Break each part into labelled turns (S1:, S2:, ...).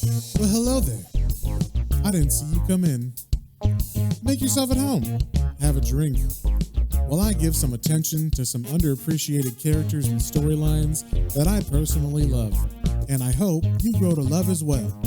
S1: Well, hello there. I didn't see you come in. Make yourself at home. Have a drink. While I give some attention to some underappreciated characters and storylines that I personally love. And I hope you grow to love as well.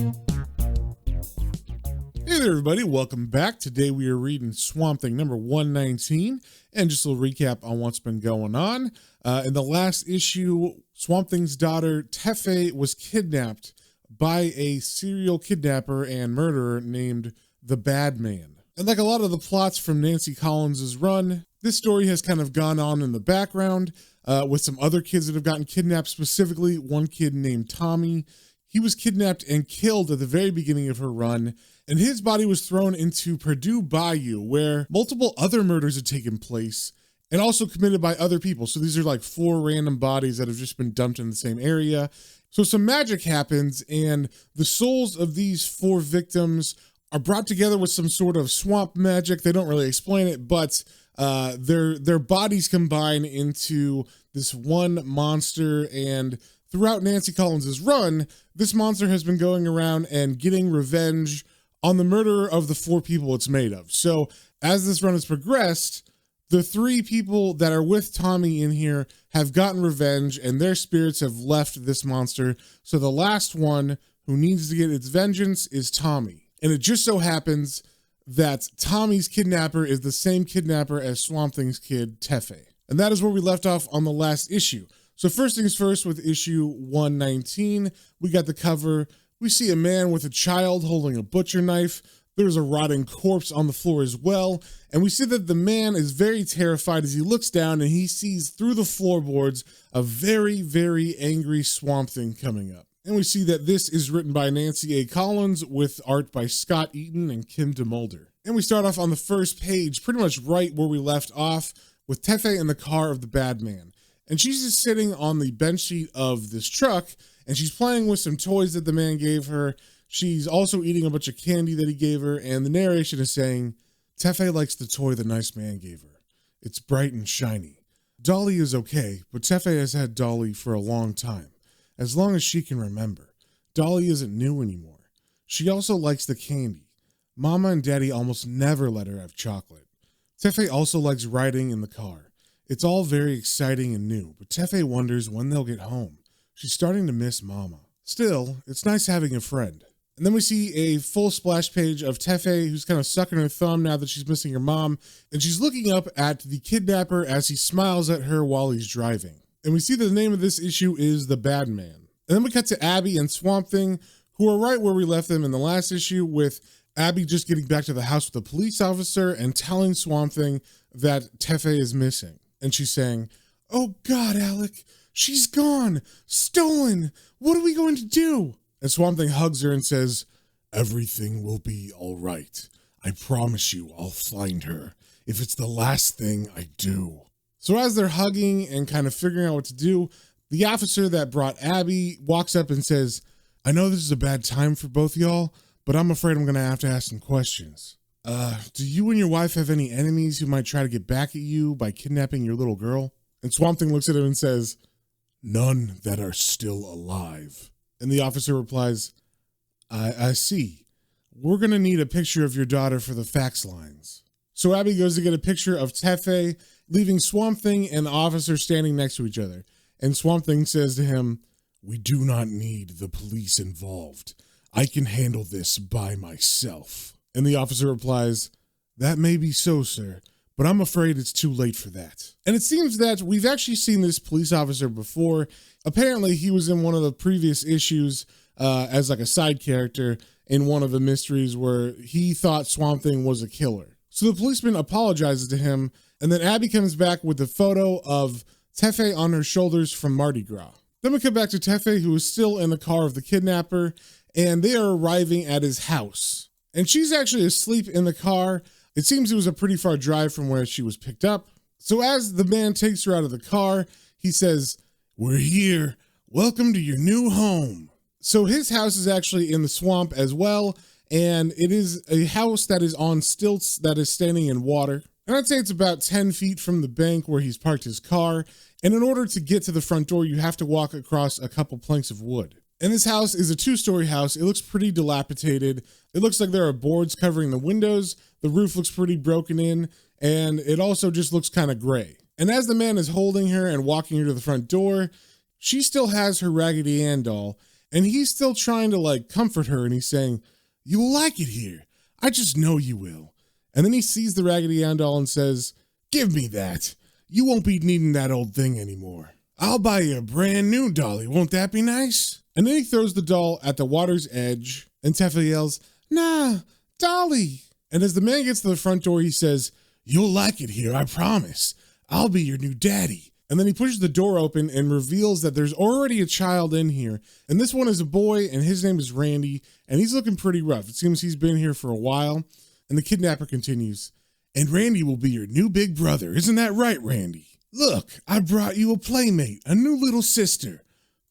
S1: Hey there, everybody. Welcome back. Today we are reading Swamp Thing number 119. And just a little recap on what's been going on. In the last issue, Swamp Thing's daughter, Tefé, was kidnapped by a serial kidnapper and murderer named the Bad Man. And like a lot of the plots from Nancy Collins's run, this story has kind of gone on in the background with some other kids that have gotten kidnapped, specifically one kid named Tommy. He was kidnapped and killed at the very beginning of her run, and his body was thrown into Perdu Bayou, where multiple other murders had taken place and also committed by other people. So these are like 4 random bodies that have just been dumped in the same area. So some magic happens, and the souls of these 4 victims are brought together with some sort of swamp magic. They don't really explain it, but their bodies combine into this one monster. And throughout Nancy Collins's run, this monster has been going around and getting revenge on the murderer of the 4 people it's made of. So as this run has progressed, the 3 people that are with Tommy in here have gotten revenge, and their spirits have left this monster. So the last one who needs to get its vengeance is Tommy. And it just so happens that Tommy's kidnapper is the same kidnapper as Swamp Thing's kid, Tefé. And that is where we left off on the last issue. So first things first, with issue 119, we got the cover. We see a man with a child holding a butcher knife. There's a rotting corpse on the floor as well. And we see that the man is very terrified as he looks down and he sees through the floorboards a very, very angry Swamp Thing coming up. And we see that this is written by Nancy A. Collins with art by Scott Eaton and Kim DeMulder. And we start off on the first page, pretty much right where we left off, with Tefé in the car of the Bad Man. And she's just sitting on the bench seat of this truck, and she's playing with some toys that the man gave her. She's also eating a bunch of candy that he gave her, and the narration is saying, Tefé likes the toy the nice man gave her. It's bright and shiny. Dolly is okay, but Tefé has had Dolly for a long time. As long as she can remember. Dolly isn't new anymore. She also likes the candy. Mama and Daddy almost never let her have chocolate. Tefé also likes riding in the car. It's all very exciting and new, but Tefé wonders when they'll get home. She's starting to miss Mama. Still, it's nice having a friend. And then we see a full splash page of Tefé, who's kind of sucking her thumb now that she's missing her mom, and she's looking up at the kidnapper as he smiles at her while he's driving. And we see that the name of this issue is The Bad Man. And then we cut to Abby and Swamp Thing, who are right where we left them in the last issue, with Abby just getting back to the house with a police officer and telling Swamp Thing that Tefé is missing. And she's saying, "Oh God, Alec, she's gone, stolen. What are we going to do?" And Swamp Thing hugs her and says, "Everything will be all right. I promise you I'll find her, if it's the last thing I do." So as they're hugging and kind of figuring out what to do, the officer that brought Abby walks up and says, "I know this is a bad time for both y'all, but I'm afraid I'm going to have to ask some questions. Do you and your wife have any enemies who might try to get back at you by kidnapping your little girl?" And Swamp Thing looks at him and says, "None that are still alive." And the officer replies, I see. We're going to need a picture of your daughter for the fax lines." So Abby goes to get a picture of Tefé, leaving Swamp Thing and the officer standing next to each other. And Swamp Thing says to him, "We do not need the police involved. I can handle this by myself." And the officer replies, "That may be so, sir, but I'm afraid it's too late for that." And it seems that we've actually seen this police officer before. Apparently, he was in one of the previous issues as like a side character in one of the mysteries where he thought Swamp Thing was a killer. So the policeman apologizes to him, and then Abby comes back with the photo of Tefé on her shoulders from Mardi Gras. Then we come back to Tefé, who is still in the car of the kidnapper, and they are arriving at his house. And she's actually asleep in the car. It seems it was a pretty far drive from where she was picked up. So as the man takes her out of the car, he says, "We're here. Welcome to your new home." So his house is actually in the swamp as well, and it is a house that is on stilts that is standing in water. And I'd say it's about 10 feet from the bank where he's parked his car. And in order to get to the front door, you have to walk across a couple planks of wood. And this house is a 2-story house. It looks pretty dilapidated. It looks like there are boards covering the windows. The roof looks pretty broken in, and it also just looks kind of gray. And as the man is holding her and walking her to the front door, she still has her Raggedy Ann doll, and he's still trying to comfort her, and he's saying, "You'll like it here. I just know you will." And then he sees the Raggedy Ann doll and says, "Give me that. You won't be needing that old thing anymore. I'll buy you a brand new dolly. Won't that be nice?" And then he throws the doll at the water's edge, and Tefé yells, "Nah, Dolly." And as the man gets to the front door, he says, "You'll like it here, I promise. I'll be your new daddy." And then he pushes the door open and reveals that there's already a child in here. And this one is a boy, and his name is Randy, and he's looking pretty rough. It seems he's been here for a while. And the kidnapper continues, "And Randy will be your new big brother. Isn't that right, Randy? Look, I brought you a playmate, a new little sister."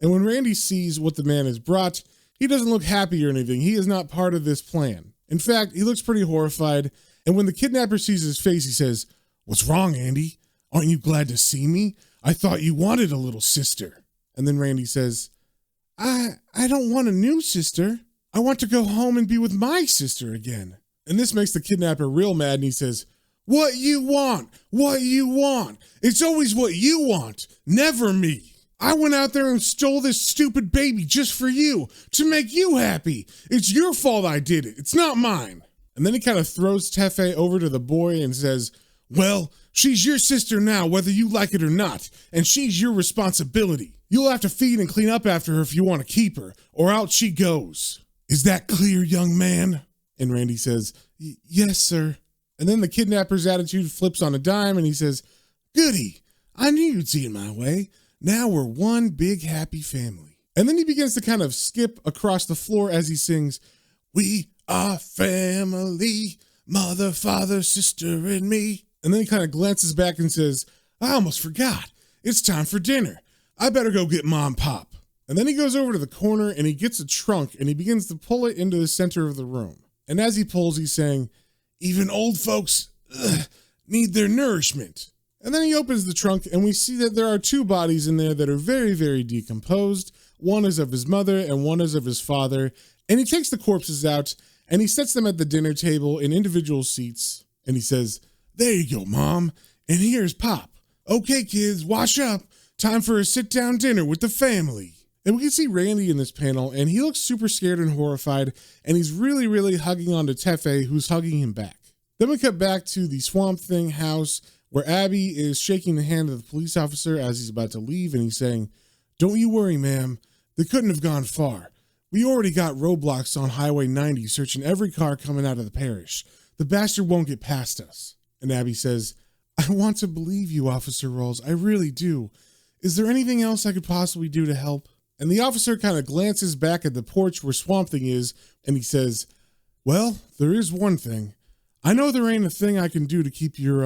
S1: And when Randy sees what the man has brought, he doesn't look happy or anything. He is not part of this plan. In fact, he looks pretty horrified. And when the kidnapper sees his face, he says, "What's wrong, Andy? Aren't you glad to see me? I thought you wanted a little sister." And then Randy says, I don't want a new sister. I want to go home and be with my sister again." And this makes the kidnapper real mad, and he says, "What you want? What you want? It's always what you want, never me. I went out there and stole this stupid baby just for you, to make you happy. It's your fault I did it. It's not mine." And then he kind of throws Tefé over to the boy and says, "Well, she's your sister now, whether you like it or not, and she's your responsibility. You'll have to feed and clean up after her if you want to keep her, or out she goes. Is that clear, young man?" And Randy says, "Yes, sir." And then the kidnapper's attitude flips on a dime, and he says, "Goody, I knew you'd see it my way. Now we're one big happy family." And then he begins to kind of skip across the floor as he sings, "We are family, mother, father, sister, and me." And then he kind of glances back and says, "I almost forgot. It's time for dinner. I better go get Mom Pop." And then he goes over to the corner and he gets a trunk and he begins to pull it into the center of the room. And as he pulls, he's saying, "Even old folks need their nourishment." And then he opens the trunk and we see that there are 2 bodies in there that are very, very decomposed. One is of his mother and one is of his father. And he takes the corpses out and he sets them at the dinner table in individual seats. And he says, "There you go, Mom. And here's Pop. Okay, kids, wash up. Time for a sit-down dinner with the family." And we can see Randy in this panel, and he looks super scared and horrified, and he's really, really hugging onto Tefé, who's hugging him back. Then we cut back to the Swamp Thing house, where Abby is shaking the hand of the police officer as he's about to leave, and he's saying, "Don't you worry, ma'am. They couldn't have gone far. We already got roadblocks on Highway 90 searching every car coming out of the parish. The bastard won't get past us." And Abby says, "I want to believe you, Officer Rolls. I really do. Is there anything else I could possibly do to help?" And the officer kind of glances back at the porch where Swamp Thing is, and he says, "Well, there is one thing. I know there ain't a thing I can do to keep your,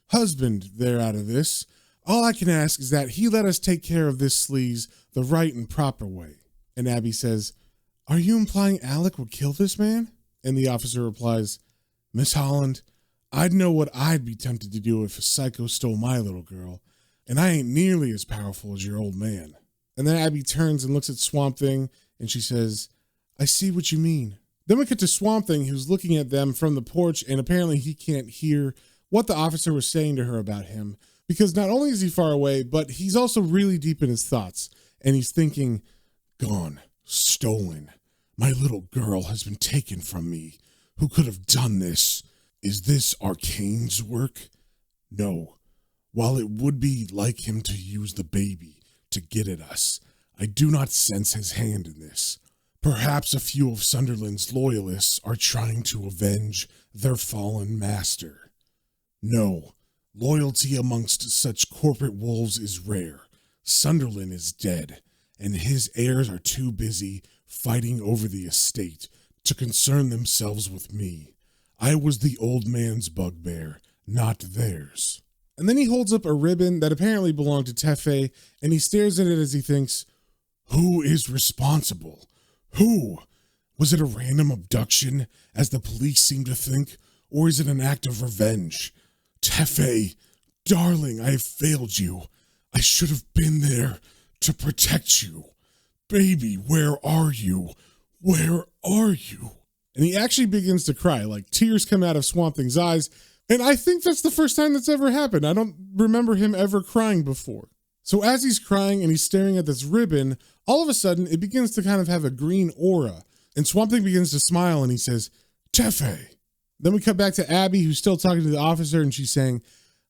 S1: husband there out of this. All I can ask is that he let us take care of this sleaze the right and proper way." And Abby says, "Are you implying Alec would kill this man?" And the officer replies, "Miss Holland, I'd know what I'd be tempted to do if a psycho stole my little girl, and I ain't nearly as powerful as your old man." And then Abby turns and looks at Swamp Thing, and she says, "I see what you mean." Then we cut to Swamp Thing, who's looking at them from the porch, and apparently he can't hear what the officer was saying to her about him, because not only is he far away, but he's also really deep in his thoughts, and he's thinking, "Gone, stolen. My little girl has been taken from me. Who could have done this? Is this Arcane's work? No. While it would be like him to use the baby to get at us, I do not sense his hand in this. Perhaps a few of Sunderland's loyalists are trying to avenge their fallen master. No, loyalty amongst such corporate wolves is rare. Sunderland is dead, and his heirs are too busy fighting over the estate to concern themselves with me. I was the old man's bugbear, not theirs." And then he holds up a ribbon that apparently belonged to Tefé, and he stares at it as he thinks, "Who is responsible? Who? Was it a random abduction, as the police seem to think, or is it an act of revenge? Tefé, darling, I have failed you. I should have been there to protect you. baby, where are you? Where are you? And he actually begins to cry, like tears come out of Swamp Thing's eyes. And I think that's the first time that's ever happened. I don't remember him ever crying before. So as he's crying and he's staring at this ribbon, all of a sudden it begins to kind of have a green aura. And Swamp Thing begins to smile and he says, Tefé. Then we cut back to Abby, who's still talking to the officer, and she's saying,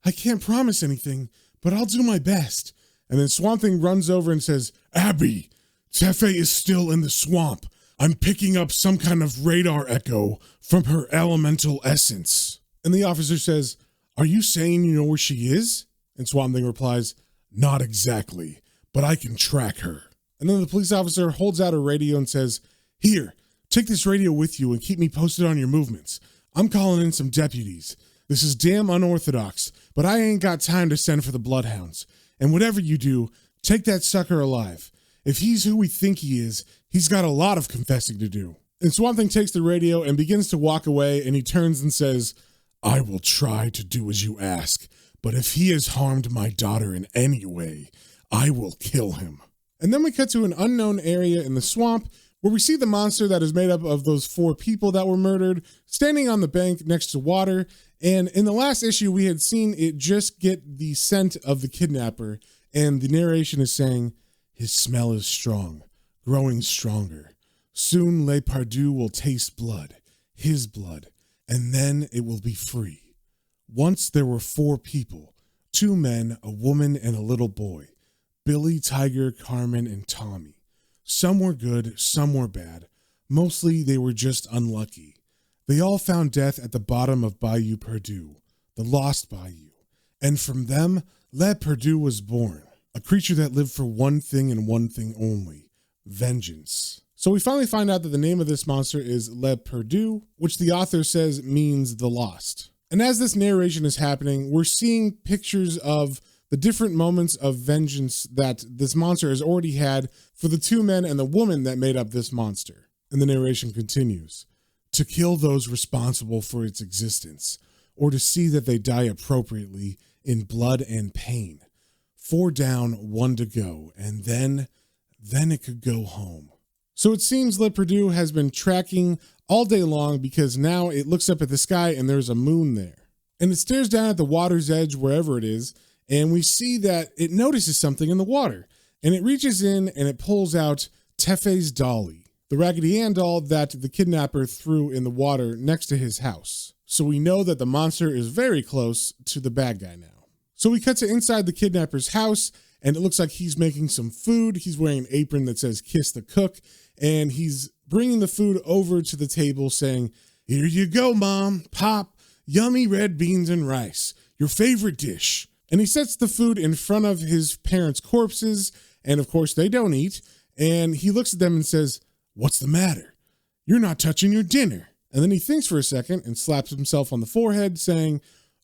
S1: I can't promise anything, but I'll do my best. And then Swamp Thing runs over and says, Abby, Tefé is still in the swamp. I'm picking up some kind of radar echo from her elemental essence. And the officer says, are you saying you know where she is? And Swamp Thing replies, not exactly, but I can track her. And then the police officer holds out a radio and says, here, take this radio with you and keep me posted on your movements. I'm calling in some deputies. This is damn unorthodox, but I ain't got time to send for the bloodhounds. And whatever you do, take that sucker alive. If he's who we think he is, he's got a lot of confessing to do. And Swamp Thing takes the radio and begins to walk away, and he turns and says, I will try to do as you ask, but if he has harmed my daughter in any way, I will kill him. And then we cut to an unknown area in the swamp where we see the monster that is made up of those 4 people that were murdered standing on the bank next to water. And in the last issue, we had seen it just get the scent of the kidnapper, and the narration is saying, his smell is strong, growing stronger. Soon Les Perdu will taste blood, his blood, and then it will be free. Once there were 4 people, 2 men, a woman, and a little boy. Billy, Tiger, Carmen, and Tommy. Some were good, some were bad. Mostly they were just unlucky. They all found death at the bottom of Bayou Perdu, the Lost Bayou. And from them, Les Perdu was born, a creature that lived for one thing and one thing only, vengeance. So we finally find out that the name of this monster is Les Perdu, which the author says means the lost. And as this narration is happening, we're seeing pictures of the different moments of vengeance that this monster has already had for the 2 men and the woman that made up this monster. And the narration continues. To kill those responsible for its existence, or to see that they die appropriately in blood and pain. 4 down, 1 to go, and then it could go home. So it seems Les Perdu has been tracking all day long because now it looks up at the sky and there's a moon there. And it stares down at the water's edge, wherever it is, and we see that it notices something in the water. And it reaches in and it pulls out Tefé's dolly, the Raggedy Ann doll that the kidnapper threw in the water next to his house. So we know that the monster is very close to the bad guy now. So we cut to inside the kidnapper's house, and it looks like he's making some food. He's wearing an apron that says "Kiss the Cook," and he's bringing the food over to the table saying, "Here you go, Mom, Pop, yummy red beans and rice, your favorite dish." And he sets the food in front of his parents' corpses, and of course they don't eat. And he looks at them and says, "What's the matter? You're not touching your dinner." And then he thinks for a second and slaps himself on the forehead saying,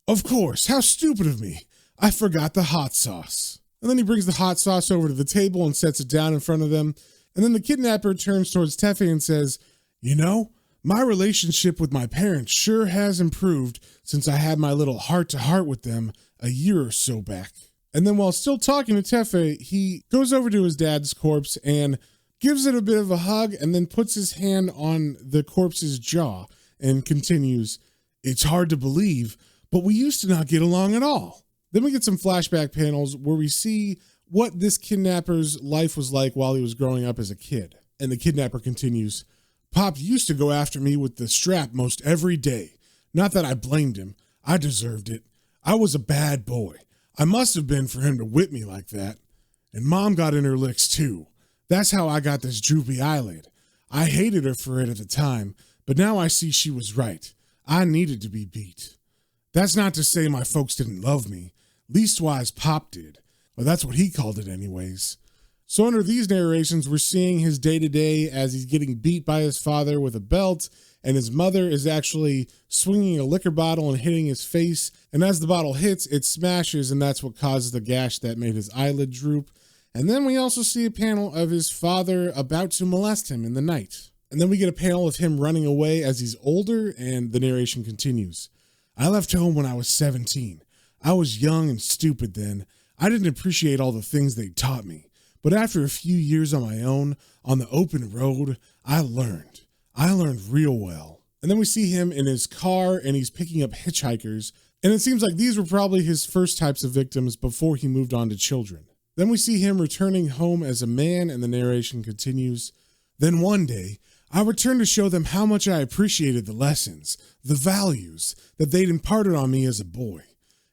S1: "Of course, how stupid of me. I forgot the hot sauce." And then he brings the hot sauce over to the table and sets it down in front of them. And then the kidnapper turns towards Tefé and says, "You know, my relationship with my parents sure has improved since I had my little heart-to-heart with them a year or so back." And then while still talking to Tefé, he goes over to his dad's corpse and gives it a bit of a hug and then puts his hand on the corpse's jaw and continues, "It's hard to believe, but we used to not get along at all." Then we get some flashback panels where we see what this kidnapper's life was like while he was growing up as a kid. And the kidnapper continues, "Pop used to go after me with the strap most every day. Not that I blamed him. I deserved it. I was a bad boy. I must have been for him to whip me like that. And Mom got in her licks too. That's how I got this droopy eyelid. I hated her for it at the time, but now I see she was right. I needed to be beat. That's not to say my folks didn't love me. Leastwise, Pop did. Well, that's what he called it anyways." So under these narrations, we're seeing his day-to-day as he's getting beat by his father with a belt, and his mother is actually swinging a liquor bottle and hitting his face. And as the bottle hits, it smashes, and that's what causes the gash that made his eyelid droop. And then we also see a panel of his father about to molest him in the night. And then we get a panel of him running away as he's older, and the narration continues. "I left home when I was 17. I was young and stupid then. I didn't appreciate all the things they taught me. But after a few years on my own, on the open road, I learned real well. And then we see him in his car and he's picking up hitchhikers. And it seems like these were probably his first types of victims before he moved on to children. Then we see him returning home as a man and the narration continues. Then one day, I returned to show them how much I appreciated the lessons, the values that they'd imparted on me as a boy.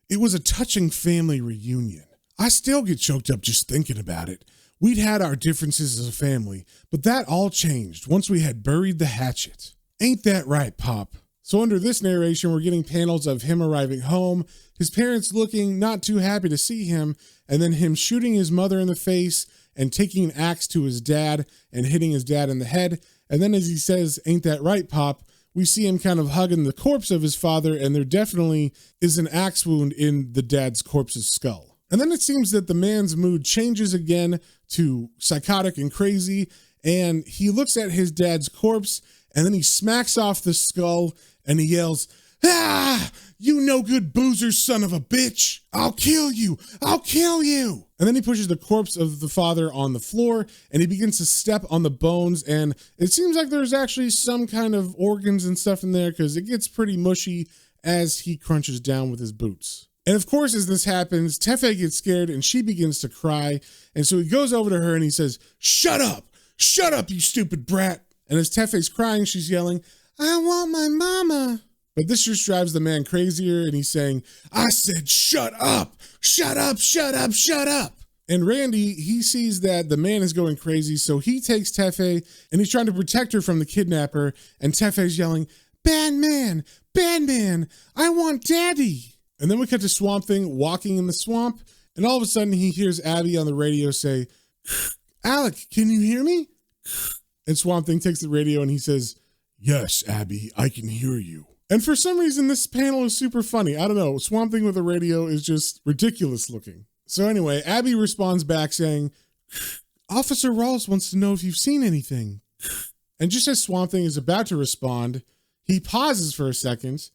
S1: It was a touching family reunion. I still get choked up just thinking about it. We'd had our differences as a family, but that all changed once we had buried the hatchet. Ain't that right, Pop? So under this narration, we're getting panels of him arriving home, his parents looking not too happy to see him, and then him shooting his mother in the face and taking an axe to his dad and hitting his dad in the head. And then as he says, ain't that right, Pop? We see him kind of hugging the corpse of his father, and there definitely is an axe wound in the dad's corpse's skull. And then it seems that the man's mood changes again to psychotic and crazy, and he looks at his dad's corpse, and then he smacks off the skull, and he yells, "Ah, you no good boozer son of a bitch! I'll kill you! I'll kill you!" And then he pushes the corpse of the father on the floor, and he begins to step on the bones, and it seems like there's actually some kind of organs and stuff in there, because it gets pretty mushy as he crunches down with his boots. And of course, as this happens, Tefé gets scared and she begins to cry. And so he goes over to her and he says, shut up, you stupid brat. And as Tefé's crying, she's yelling, I want my mama. But this just drives the man crazier and he's saying, I said, shut up, shut up, shut up, shut up. And Randy, he sees that the man is going crazy. So he takes Tefé and he's trying to protect her from the kidnapper. And Tefé's yelling, bad man, I want daddy. And then we cut to Swamp Thing walking in the swamp, and all of a sudden he hears Abby on the radio say, Alec, can you hear me? And Swamp Thing takes the radio and he says, yes, Abby, I can hear you. And for some reason, this panel is super funny. I don't know, Swamp Thing with a radio is just ridiculous looking. So anyway, Abby responds back saying, Officer Rawls wants to know if you've seen anything. And just as Swamp Thing is about to respond, he pauses for a second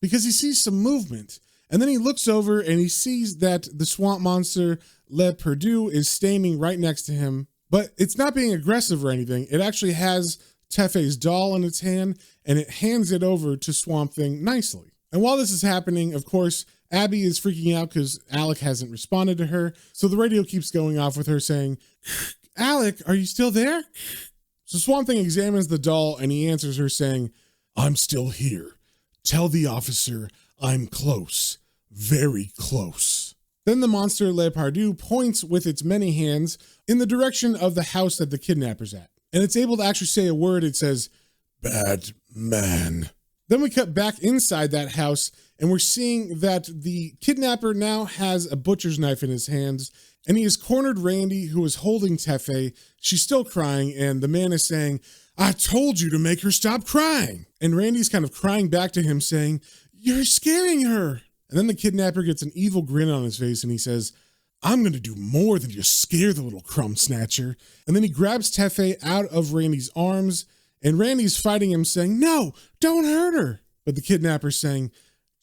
S1: because he sees some movement. And then he looks over and he sees that the swamp monster, Les Perdu, is standing right next to him. But it's not being aggressive or anything. It actually has Tefé's doll in its hand and it hands it over to Swamp Thing nicely. And while this is happening, of course, Abby is freaking out because Alec hasn't responded to her. So the radio keeps going off with her saying, Alec, are you still there? So Swamp Thing examines the doll and he answers her saying, I'm still here. Tell the officer I'm close, very close. Then the monster Les Perdu points with its many hands in the direction of the house that the kidnapper's at. And it's able to actually say a word. It says, bad man. Then we cut back inside that house and we're seeing that the kidnapper now has a butcher's knife in his hands and he has cornered Randy, who is holding Tefé. She's still crying and the man is saying, I told you to make her stop crying. And Randy's kind of crying back to him saying, you're scaring her. And then the kidnapper gets an evil grin on his face and he says, I'm going to do more than just scare the little crumb snatcher. And then he grabs Tefé out of Randy's arms and Randy's fighting him saying, no, don't hurt her. But the kidnapper's saying,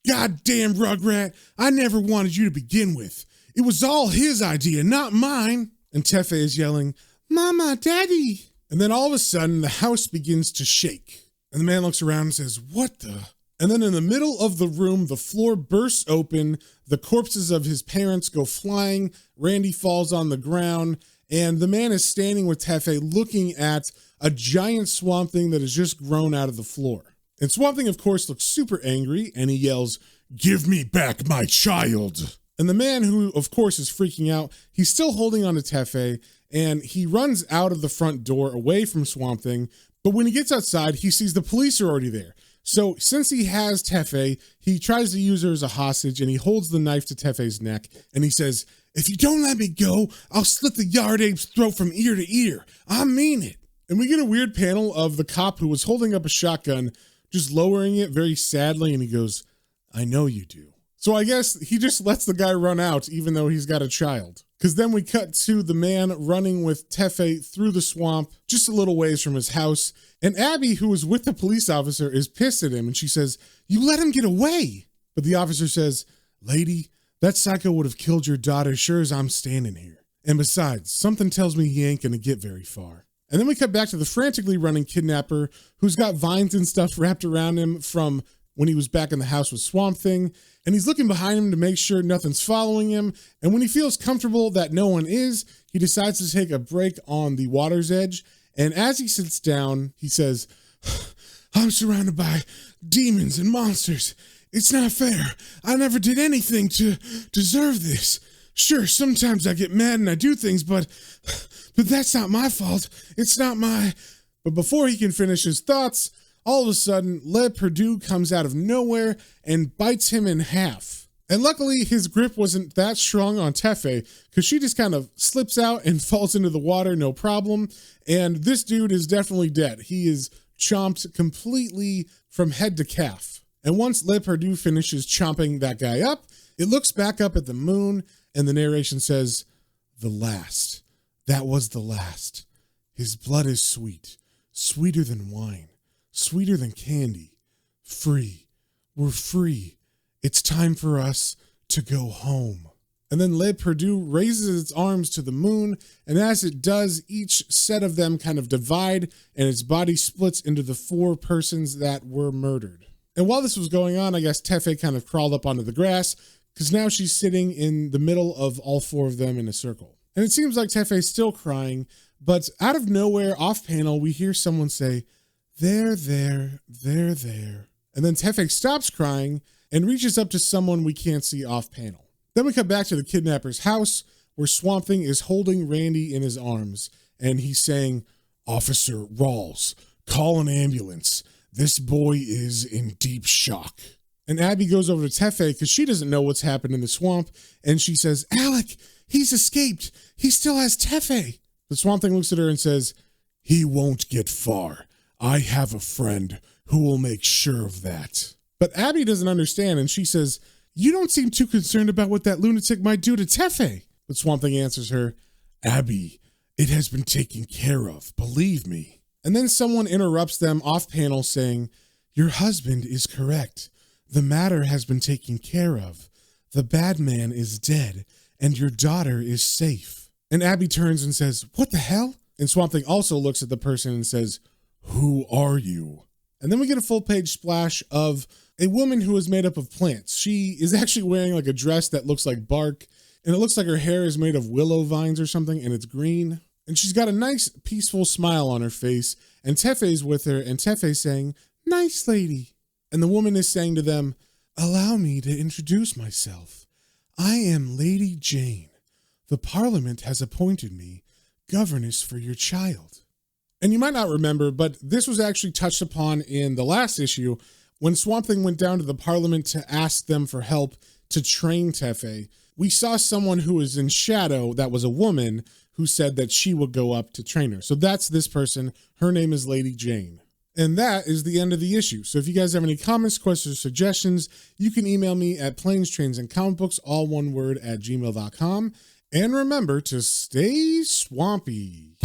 S1: goddamn Rugrat, I never wanted you to begin with. It was all his idea, not mine. And Tefé is yelling, Mama, Daddy. And then all of a sudden the house begins to shake. And the man looks around and says, what the? And then in the middle of the room, the floor bursts open, the corpses of his parents go flying, Randy falls on the ground, and the man is standing with Tefé looking at a giant Swamp Thing that has just grown out of the floor. And Swamp Thing, of course, looks super angry, and he yells, give me back my child. And the man, who, of course, is freaking out, he's still holding on to Tefé, and he runs out of the front door away from Swamp Thing, but when he gets outside, he sees the police are already there. So since he has Tefé, he tries to use her as a hostage and he holds the knife to Tefé's neck and he says, if you don't let me go, I'll slit the yard ape's throat from ear to ear. I mean it. And we get a weird panel of the cop who was holding up a shotgun, just lowering it very sadly. And he goes, I know you do. So I guess he just lets the guy run out even though he's got a child. Because then we cut to the man running with Tefé through the swamp, just a little ways from his house. And Abby, who was with the police officer, is pissed at him. And she says, you let him get away. But the officer says, lady, that psycho would have killed your daughter sure as I'm standing here. And besides, something tells me he ain't gonna get very far. And then we cut back to the frantically running kidnapper who's got vines and stuff wrapped around him from when he was back in the house with Swamp Thing. And he's looking behind him to make sure nothing's following him. And when he feels comfortable that no one is, he decides to take a break on the water's edge. And as he sits down, he says, I'm surrounded by demons and monsters. It's not fair. I never did anything to deserve this. Sure, sometimes I get mad and I do things, but that's not my fault. It's not my... But before he can finish his thoughts, all of a sudden, Les Perdu comes out of nowhere and bites him in half. And luckily, his grip wasn't that strong on Tefé, because she just kind of slips out and falls into the water, no problem. And this dude is definitely dead. He is chomped completely from head to calf. And once Les Perdu finishes chomping that guy up, it looks back up at the moon, and the narration says, the last. That was the last. His blood is sweet, sweeter than wine, sweeter than candy. Free. We're free. It's time for us to go home. And then Les Perdu raises its arms to the moon, and as it does, each set of them kind of divide, and its body splits into the 4 persons that were murdered. And while this was going on, I guess Tefé kind of crawled up onto the grass, because now she's sitting in the middle of all 4 of them in a circle. And it seems like Tefé's still crying, but out of nowhere, off panel, we hear someone say, there, there, there, there. And then Tefé stops crying and reaches up to someone we can't see off panel. Then we come back to the kidnapper's house, where Swamp Thing is holding Randy in his arms, and he's saying, Officer Rawls, call an ambulance. This boy is in deep shock. And Abby goes over to Tefé because she doesn't know what's happened in the swamp, and she says, Alec, he's escaped. He still has Tefé. The Swamp Thing looks at her and says, he won't get far. I have a friend who will make sure of that. But Abby doesn't understand, and she says, you don't seem too concerned about what that lunatic might do to Tefé. But Swamp Thing answers her, Abby, it has been taken care of, believe me. And then someone interrupts them off panel saying, your husband is correct. The matter has been taken care of. The bad man is dead, and your daughter is safe. And Abby turns and says, what the hell? And Swamp Thing also looks at the person and says, who are you? And then we get a full page splash of a woman who is made up of plants. She is actually wearing like a dress that looks like bark, and it looks like her hair is made of willow vines or something, and it's green. And she's got a nice, peaceful smile on her face, and Tefé's with her, and Tefé's saying, nice lady. And the woman is saying to them, allow me to introduce myself. I am Lady Jane. The Parliament has appointed me governess for your child. And you might not remember, but this was actually touched upon in the last issue when Swamp Thing went down to the Parliament to ask them for help to train Tefé. We saw someone who was in shadow that was a woman who said that she would go up to train her. So that's this person. Her name is Lady Jane. And that is the end of the issue. So if you guys have any comments, questions, or suggestions, you can email me at planestrains.and-comicbooks, all one word, @gmail.com. And remember to stay swampy.